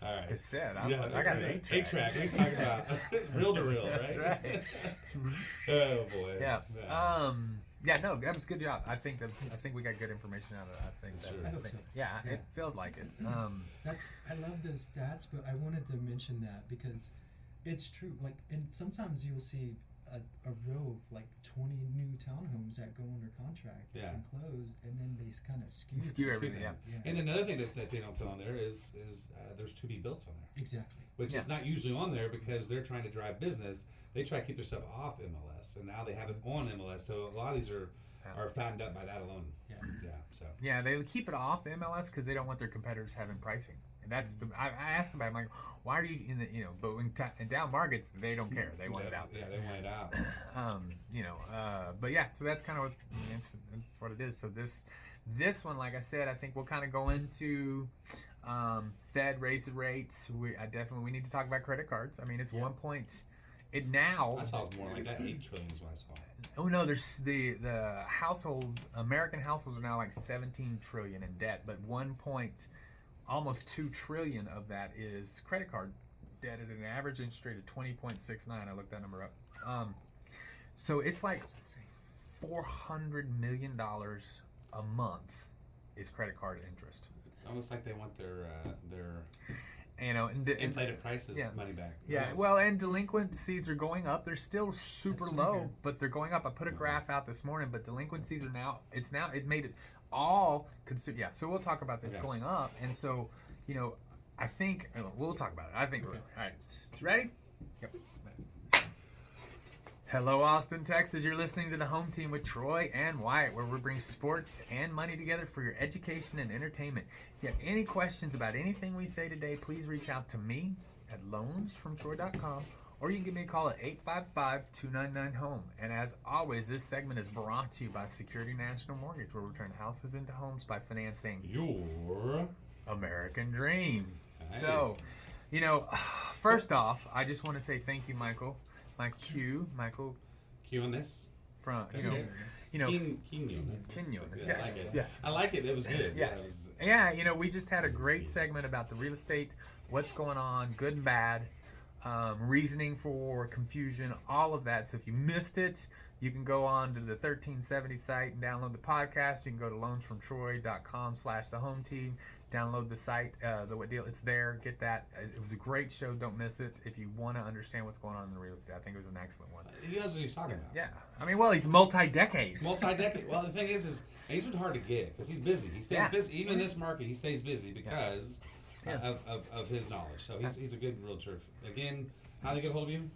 All right. Cassette. I Yeah, got an 8-track. 8-track. What are you talking about? Reel to reel, right? That's right. Oh boy. Yeah. No, that was a good job. I think we got good information out of that. I think so. Yeah, it felt like it. I love those stats, but I wanted to mention that because it's true. Like, and sometimes you'll see a row of like 20 new townhomes that go under contract and close, and then they kind of skew everything. Yeah. And another thing that they don't put on there is there's to be built on there. Exactly. Which is not usually on there because they're trying to drive business. They try to keep their stuff off MLS, and now they have it on MLS. So a lot of these are fattened up by that alone. Yeah, they keep it off the MLS because they don't want their competitors having pricing. And that's I asked them, I'm like, why are you in the but in down markets they don't care. They want it out. Yeah, they want it out. But yeah, so that's kind of that's what it is. So this one, like I said, I think we'll kind of go into Fed raise the rates. We need to talk about credit cards. I mean, it's 1 point. It now. I saw it more like that. 8 trillion is what I saw. Oh no, there's the American households are now like 17 trillion in debt, but almost 2 trillion of that is credit card debt at an average interest rate of 20.69. I looked that number up. So it's like $400 million a month is credit card interest. It's almost like they want their inflated prices money back. Yeah, well, and delinquencies are going up. They're still super low, but they're going up. I put a graph out this morning, but delinquencies are it made it all so we'll talk about that's going up. And so, I think we'll talk about it. I think all right. Ready? Yep. Hello, Austin, Texas. You're listening to the Home Team with Troy and Wyatt, where we bring sports and money together for your education and entertainment. If you have any questions about anything we say today, please reach out to me at loansfromtroy.com, or you can give me a call at 855-299-HOME. And as always, this segment is brought to you by Security National Mortgage, where we turn houses into homes by financing your American dream. Hey. So, first off, I just want to say thank you, Michael Quinones from Quinones. Yes. I like it. It was good. Yes. We just had a great segment about the real estate, what's going on, good and bad, reasoning for confusion, all of that. So if you missed it, you can go on to the 1370 site and download the podcast. You can go to loansfromtroy.com/thehometeam. Download the site, it's there. Get that. It was a great show. Don't miss it. If you want to understand what's going on in the real estate, I think it was an excellent one. He knows what he's talking about. Yeah. I mean, he's multi-decades. Well, the thing is he's been hard to get because he's busy. He stays busy. Even in this market, he stays busy because of his knowledge. So he's a good realtor. Again, how do they get a hold of you?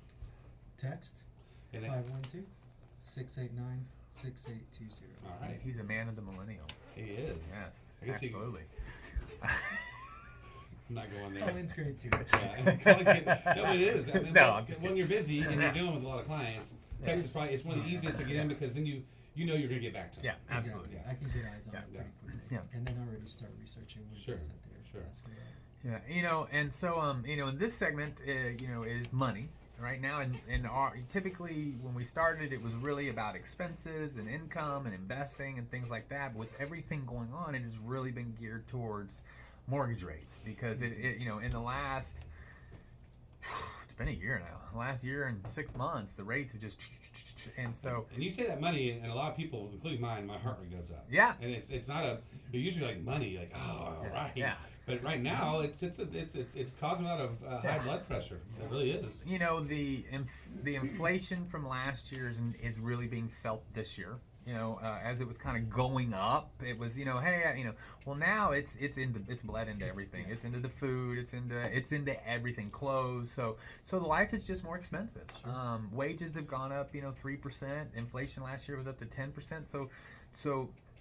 Text 512-689-6820. All right. He's a man of the millennial. He is. Yes, absolutely. I'm not going there. Colleen's great too. No, it is. I mean, when you're busy and you're dealing with a lot of clients, text is probably one of the easiest to get in because then you know you're going to get back to them. Yeah, absolutely. Exactly. I can get eyes on it pretty quickly. Yeah. And then already start researching what it is that they're asking about. Yeah, and so in this segment, is money. Right now, typically when we started, it was really about expenses and income and investing and things like that. But with everything going on, it has really been geared towards mortgage rates because it in the last, it's been a year now. Last year and 6 months, the rates have just and you say that money, and a lot of people, including mine, my heart rate goes up. Yeah, and it's not you're usually like money, like all right. Yeah. But right now, it's causing a lot of high blood pressure. It really is. The inflation from last year is really being felt this year. As it was kind of going up, it was well now it's bled into everything. It's into the food. It's into everything. Clothes. So the life is just more expensive. Sure. Wages have gone up 3%. Inflation last year was up to 10%. So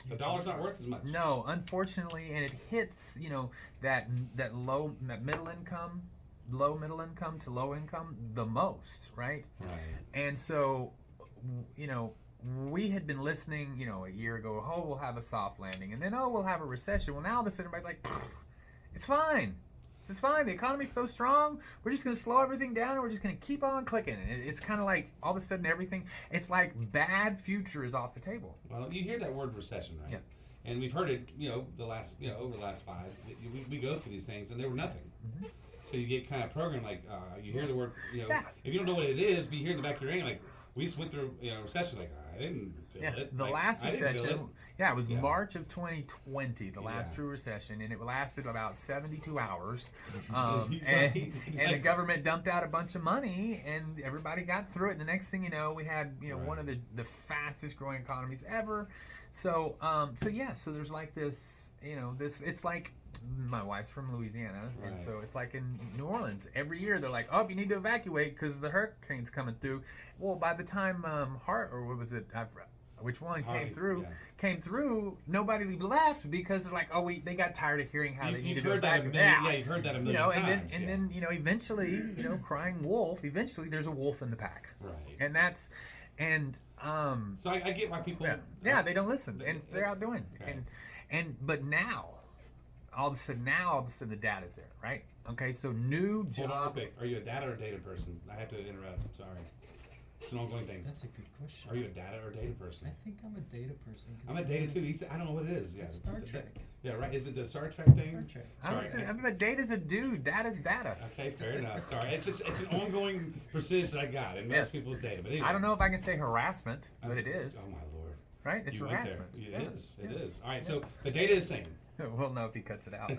the dollar's not worth as much. No, unfortunately, and it hits that low middle income to low income the most, right? And so we had been listening, a year ago, we'll have a soft landing, and then, we'll have a recession. Well, now all of a sudden everybody's like, it's fine. It's fine. The economy's so strong. We're just going to slow everything down, and we're just going to keep on clicking. And it's kind of like all of a sudden everything, it's like bad future is off the table. Well, you hear that word recession, right? Yeah. And we've heard it, the last, over the last 5. We go through these things, and they were nothing. Mm-hmm. So you get kind of programmed, like you hear the word, if you don't know what it is, but you hear in the back of your brain, like we just went through, a recession, like I didn't feel it. The last recession, it was March of 2020, the last true recession, and it lasted about 72 hours. And the government dumped out a bunch of money, and everybody got through it. And the next thing you know, we had one of the fastest growing economies ever. So there's like this, it's like. My wife's from Louisiana, and so it's like in New Orleans. Every year they're like, "Oh, you need to evacuate because the hurricane's coming through." Well, by the time which one came through, nobody left because they're like, "Oh, they got tired of hearing how they needed to evacuate." You've heard that a million times. And then eventually, crying wolf. Eventually, there's a wolf in the pack, right? And that's So I get why people. They don't listen, and they're out doing, but now. All of a sudden the data's there, right? Okay, so new job. Hold on, quick. Are you a data or data person? I have to interrupt. Sorry. It's an ongoing thing. That's a good question. Are you a data or data person? I think I'm a data person. I'm a data too. I don't know what it is. It's Star Trek. Right. Is it the Star Trek thing? Star Trek. But data's a dude. Data's data. Okay, fair enough. Sorry. It's an ongoing persistence that I got in most people's data. But anyway. I don't know if I can say harassment, but it is. Oh my lord. Right? It's harassment. It is. All right. So the data is saying. We'll know if he cuts it out.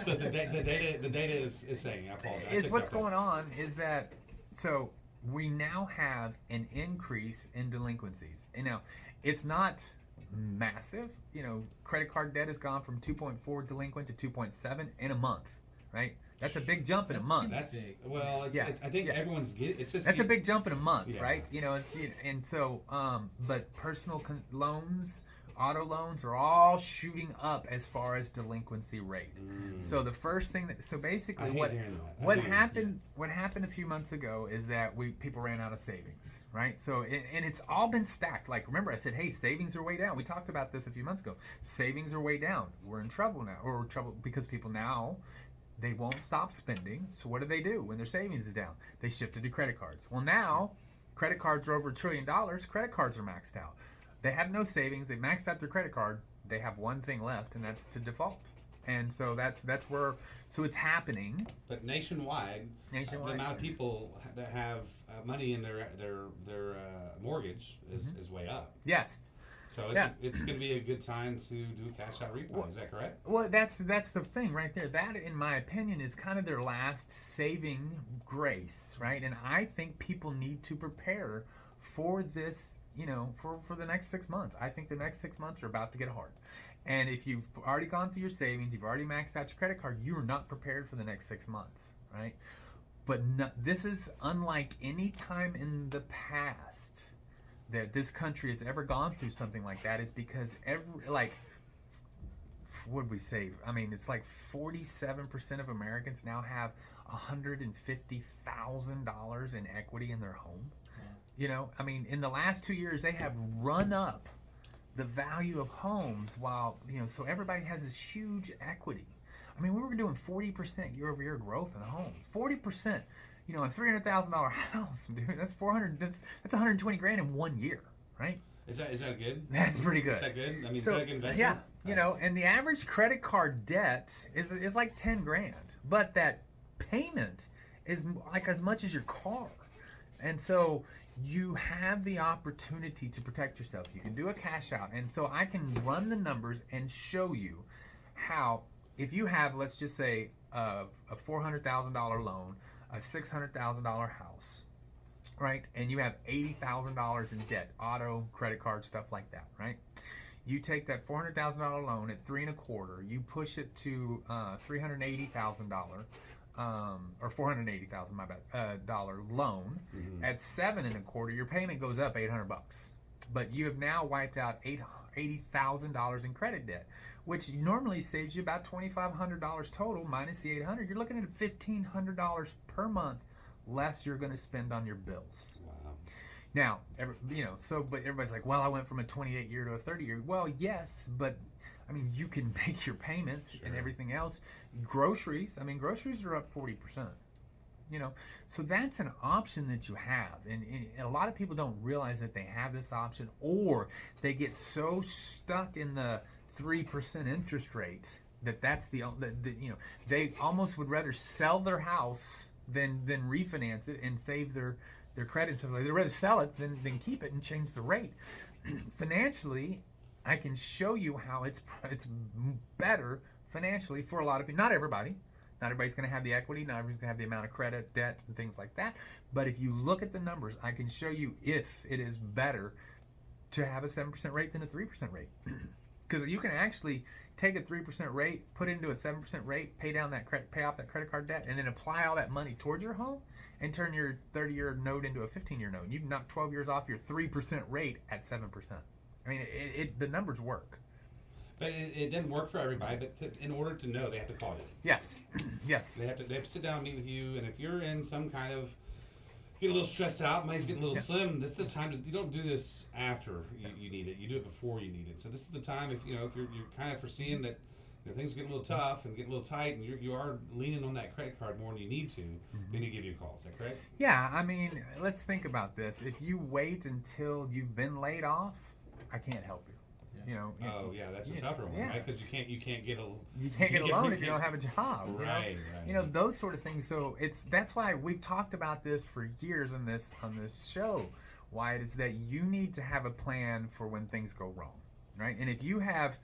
So the data is saying, I apologize. What's going on is that, so we now have an increase in delinquencies. And now, it's not massive. Credit card debt has gone from 2.4 delinquent to 2.7 in a month, right? That's a big jump in a month. That's big. Well, I think everyone's getting. It's just that's a big jump in a month, right? And so, but personal loans. Auto loans are all shooting up as far as delinquency rate. So the first thing basically what happened a few months ago is that people ran out of savings, right? So and it's all been stacked. Like remember I said, hey, savings are way down. We talked about this a few months ago. Savings are way down. We're in trouble now. We're in trouble because people now they won't stop spending. So what do when their savings is down? They shifted to credit cards. Well now credit cards are over $1 trillion. Credit cards are maxed out. They have no savings. They maxed out their credit card. They have one thing left, and that's to default. And so that's where. So it's happening. But nationwide, the amount of people that have money in their mortgage is way up. Yes. So it's going to be a good time to do a cash out refi. Is that correct? Well, that's the thing right there. That, in my opinion, is kind of their last saving grace, right? And I think people need to prepare for this. For the next 6 months. I think the next 6 months are about to get hard. And if you've already gone through your savings, you've already maxed out your credit card, you're not prepared for the next 6 months, right? But this is unlike any time in the past that this country has ever gone through something like that, is because what would we say? I mean, it's like 47% of Americans now have $150,000 in equity in their home. I mean, in the last 2 years, they have run up the value of homes while, so everybody has this huge equity. I mean, we were doing 40% year-over-year growth in homes. 40%, a $300,000 house, dude, that's $120,000 in 1 year, right? Is that good? That's pretty good. Is that good? I mean, is that a good investment? Yeah, and the average credit card debt is like $10,000, but that payment is like as much as your car. And so you have the opportunity to protect yourself. You can do a cash out. And so I can run the numbers and show you how, if you have, let's just say, a $400,000 loan, a $600,000 house, right? And you have $80,000 in debt, auto, credit card, stuff like that, right? You take that $400,000 loan at 3.25, you push it to $380,000. Or $480,000, my bad, dollar loan at 7.25, your payment goes up $800. But you have now wiped out $80,000 in credit debt, which normally saves you about $2,500 total minus the $800. You're looking at $1,500 per month less you're going to spend on your bills. Wow. Now, but everybody's like, well, I went from a 28-year to a 30-year. Well, yes, but I mean, you can make your payments and everything else. Groceries are up 40%. So that's an option that you have, and a lot of people don't realize that they have this option, or they get so stuck in the 3% interest rate that's they almost would rather sell their house than refinance it and save their credit and stuff like that. They'd rather sell it than keep it and change the rate. Financially, I can show you how it's better financially for a lot of people. Not everybody. Not everybody's going to have the equity. Not everybody's going to have the amount of credit, debt, and things like that. But if you look at the numbers, I can show you if it is better to have a 7% rate than a 3% rate. Because you can actually take a 3% rate, put it into a 7% rate, pay off that credit card debt, and then apply all that money towards your home and turn your 30-year note into a 15-year note. You can knock 12 years off your 3% rate at 7%. I mean, the numbers work. But it doesn't work for everybody. But in order to know, they have to call you. Yes, yes. They have to sit down and meet with you. And if you're in some kind of get a little stressed out, money's getting a little slim, this is the time you don't do this after you need it. You do it before you need it. So this is the time if you're kind of foreseeing that things get a little tough and get a little tight, and you are leaning on that credit card more than you need to, then you give you a call. Is that correct? Yeah, I mean, let's think about this. If you wait until you've been laid off, I can't help you. Oh yeah, that's a tougher one, right? Because you can't get a loan if you don't have a job. Right. Those sort of things. So that's why we've talked about this for years on this show. Why it is that you need to have a plan for when things go wrong, right? And if you have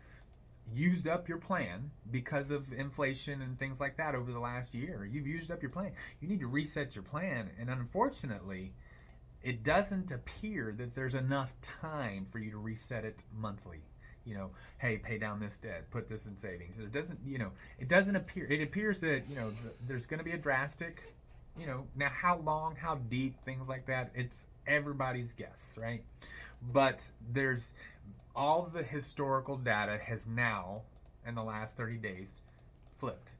used up your plan because of inflation and things like that over the last year, you've used up your plan. You need to reset your plan, and unfortunately, it doesn't appear that there's enough time for you to reset it monthly. Hey, pay down this debt, put this in savings. It doesn't appear. It appears that there's going to be a drastic, now how long, how deep, things like that. It's everybody's guess, right? But there's all the historical data has now, in the last 30 days, flipped.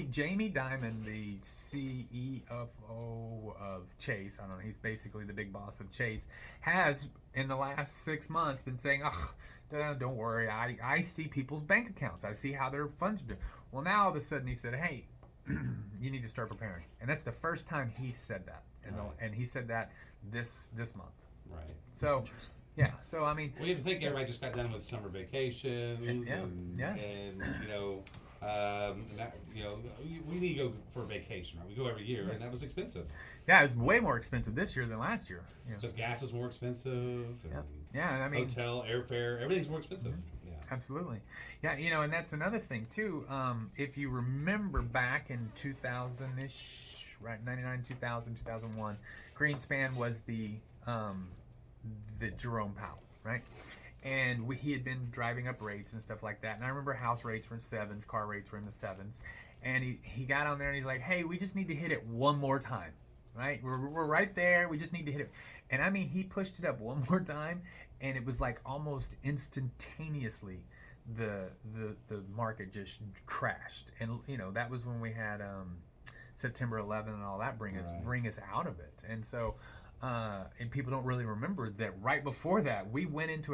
Jamie Dimon, the CEO of Chase, I don't know, he's basically the big boss of Chase, has in the last 6 months been saying, don't worry, I see people's bank accounts. I see how their funds are doing. Well, now all of a sudden he said, hey, you need to start preparing. And that's the first time he said that. And he said that this month. Right. So, yeah. So, I mean. Well, you have to think everybody just got done with summer vacations. And we need to go for a vacation, right? We go every year, and that was expensive. Yeah, it was way more expensive this year than last year. Because gas is more expensive. I mean, hotel, airfare, everything's more expensive. Mm-hmm. Yeah, absolutely. Yeah, and that's another thing too. If you remember back in 2000-ish, right, 99, 2000, 2001, Greenspan was the Jerome Powell, right? And he had been driving up rates and stuff like that. And I remember house rates were in 7s, car rates were in the 7s. And he got on there and he's like, hey, we just need to hit it one more time, right? We're right there. We just need to hit it. And I mean, he pushed it up one more time, and it was like almost instantaneously the market just crashed. And, that was when we had September 11 and all that bring us out of it. And so... and people don't really remember that right before that we went into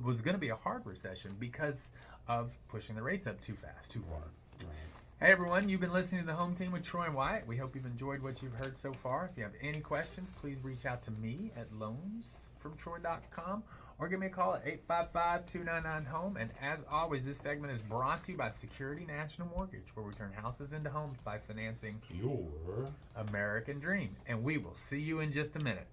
was going to be a hard recession because of pushing the rates up too fast, too far. Right. Hey everyone, you've been listening to the Home Team with Troy and Wyatt. We hope you've enjoyed what you've heard so far. If you have any questions, please reach out to me at loansfromtroy.com or give me a call at 855-299-HOME. And as always, this segment is brought to you by Security National Mortgage, where we turn houses into homes by financing your American dream. And we will see you in just a minute.